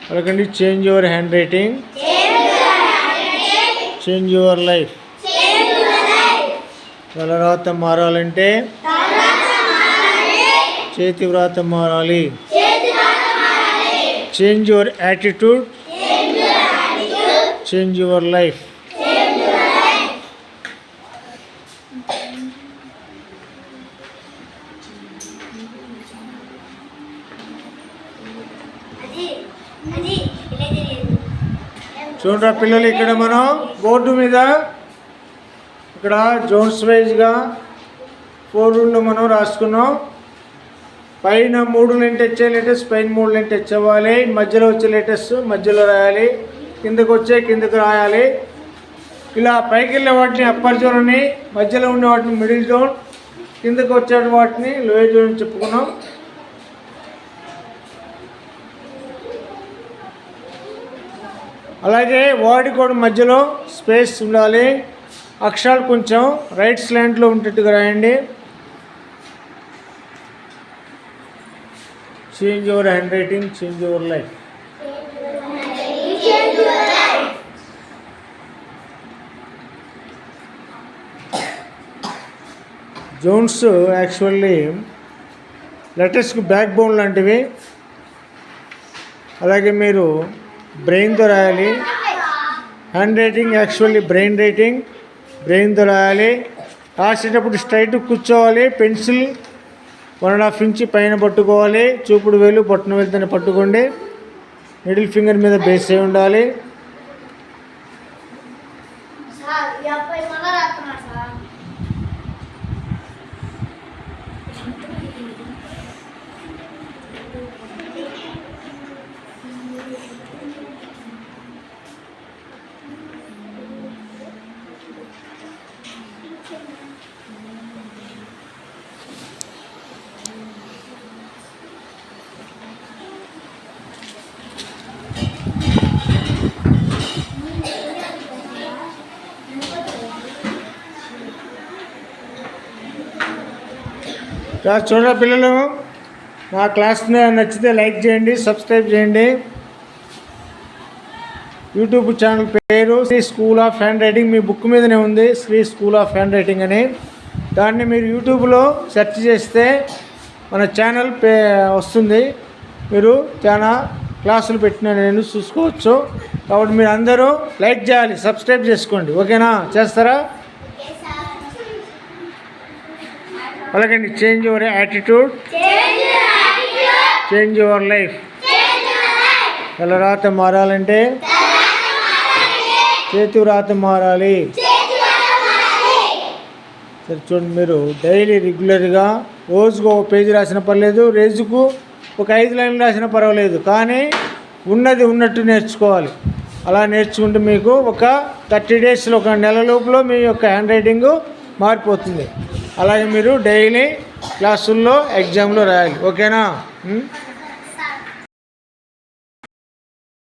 అలాగండి change your handwriting, change your life. తలరాత మారాలంటే చేతి వ్రాత మారాలి. Change your attitude, change your life. చూడరా పిల్లలు, ఇక్కడ మనం బోర్డు మీద ఇక్కడ జోన్స్ వైజ్గా 4 రూల్లో మనం రాసుకున్నాం. పైన 3 లైన్ టచ్ అయ్యే లెటర్స్ పైన 3 లైన్ టచ్ అవ్వాలి. మధ్యలో వచ్చే లెటర్స్ మధ్యలో రాయాలి. కిందకు వచ్చే కిందకు రాయాలి. ఇలా పైకి వెళ్ళే వాటిని అప్పర్ జోన్ అని, మధ్యలో ఉండే వాటిని మిడిల్ జోన్, కిందకు వచ్చే వాటిని లోయర్ జోన్ అని చెప్పుకున్నాం. అలాగే వర్డ్ కూడా మధ్యలో స్పేస్ ఉండాలి. అక్షరాలు కొంచెం రైట్ స్లాంట్లో ఉండేట్టుగా రాయండి. Change your handwriting, change your life. Zones actually లెటర్స్కి బ్యాక్ బోన్ లాంటివి. అలాగే మీరు బ్రెయిన్తో రాయాలి. Handwriting actually brain writing, బ్రెయిన్తో రాయాలి. రాసేటప్పుడు స్ట్రైట్ కూర్చోవాలి. పెన్సిల్ 1.5 ఇంచ్ పైన పట్టుకోవాలి. చూపుడు వేలు బొట్టన వేలుతోనే పట్టుకోండి. మిడిల్ ఫింగర్ మీద బేస్ అయి ఉండాలి. చూడరా పిల్లలు, మా క్లాస్ని నచ్చితే లైక్ చేయండి, సబ్స్క్రైబ్ చేయండి. యూట్యూబ్ ఛానల్ పేరు Sri school of handwriting. మీ బుక్ మీదనే ఉంది Sri school of handwriting అని. దాన్ని మీరు యూట్యూబ్లో సెర్చ్ చేస్తే మన ఛానల్ వస్తుంది. మీరు చాలా క్లాసులు పెట్టిన నేను చూసుకోవచ్చు. కాబట్టి మీరు అందరూ లైక్ చేయాలి, సబ్స్క్రైబ్ చేసుకోండి. ఓకేనా? చేస్తారా? అలాగండి. Change your attitude, change your life. తలరాత మారాలంటే చేతి వ్రాత మారాలి. సరే చూడండి, మీరు డైలీ రెగ్యులర్గా రోజుకు ఒక పేజీ రాసిన పర్లేదు, రోజుకు ఒక 5 లైన్లు రాసినా పర్వాలేదు, కానీ ఉన్నది ఉన్నట్టు నేర్చుకోవాలి. అలా నేర్చుకుంటే మీకు ఒక 30 డేస్లో, ఒక నెల లోపల మీ యొక్క హ్యాండ్ రైటింగ్ మారిపోతుంది. అలాగే మీరు డైలీ క్లాసుల్లో ఎగ్జామ్లో రాయాలి. ఓకేనా?